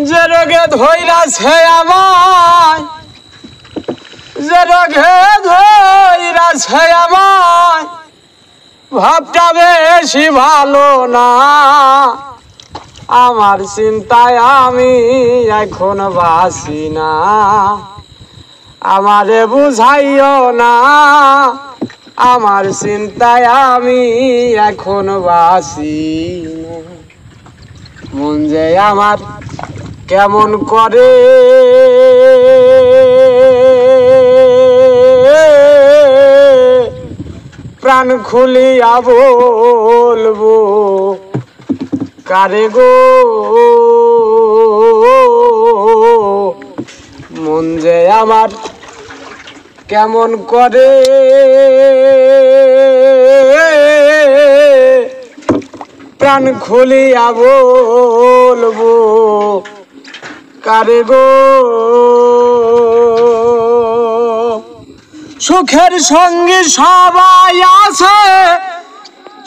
যে রোগে ধইরাছে আমায়, যে রোগে ধইরাছে আমায়, ভাবটা বেশি ভালো না। আমার চিন্তায় আমি এখন বাসি না। আমারে বুঝাইও না, আমার চিন্তায় আমি এখন বাসি না। মন যে আমার কেমন করে প্রাণ খুলিয়া বলবো কারে গো। মন যে আমার কেমন করে প্রাণ খুলিয়া বলবো কারে গো। সুখের সঙ্গী সবাই আছে,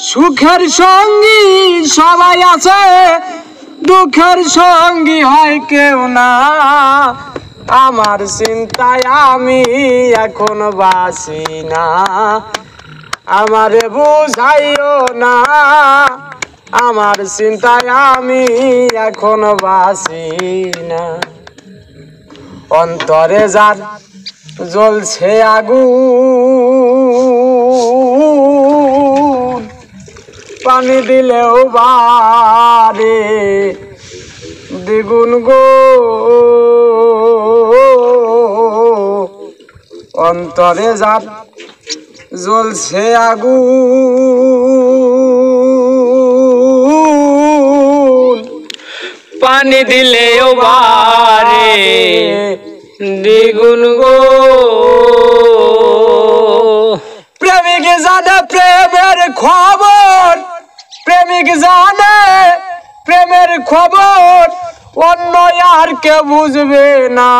সুখের সঙ্গী সবাই আছে, দুঃখের সঙ্গী হয় কেউ না। আমার চিন্তায় আমি এখন বাসি না। আমারে বুঝাইও না, আমার চিন্তায় আমি এখন বাসি না। অন্তরে যার জ্বলছে আগুন, পানি দিলেও বাড়ে দ্বিগুণ গো। অন্তরে যার জ্বলছে আগুন, পানি দিলেও বাড়ে দ্বিগুণ গো। প্রেমিক জানে প্রেমের খবর, প্রেমিক জানে প্রেমের খবর, অন্য আর কে বুঝবে না।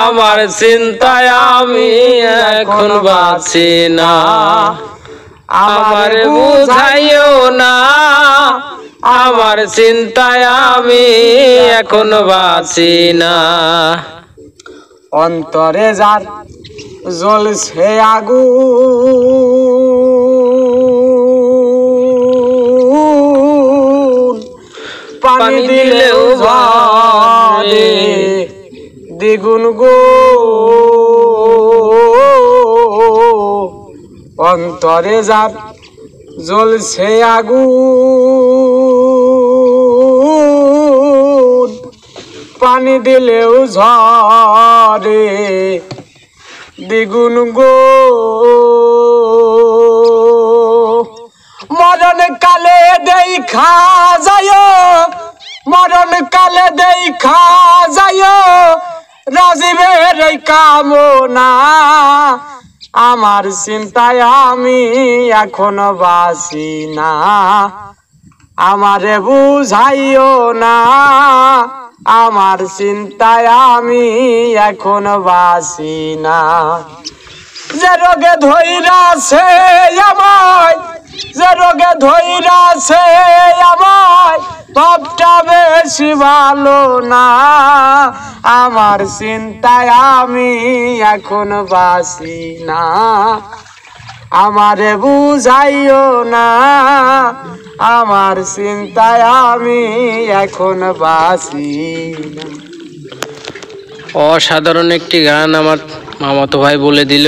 আমার চিন্তায় আমি এখন বাঁচি না। আমার বুঝাইও না, আমার চিন্তায় আমি এখন বাঁচি না। অন্তরে যার জ্বলছে আগুন, পানি দিলেও জ্বলে দ্বিগুণ গো। অন্তরে যার জ্বলছে আগুন, পানি দিলেও ঝরে দ্বিগুণ গো। মরণ কালে দেখা যায়, মরণ কালে দেখা যায় রাজীবের কামনা। আমার চিন্তায় আমি এখন বাসি না। আমারে বুঝাইও না, আমার চিন্তায় আমি এখন বাসি না। যে রোগে ধইরাছে আমায়, যে রোগে ধইরাছে আমায়, ভাবটা বেশি ভালো না। আমার চিন্তায় আমি এখন বাসি না। আমারে বুঝাইও না, আমার চিন্তায় আমি এখন বাসি না। অসাধারণ একটি গান আমার মামাতো ভাই বলে দিল।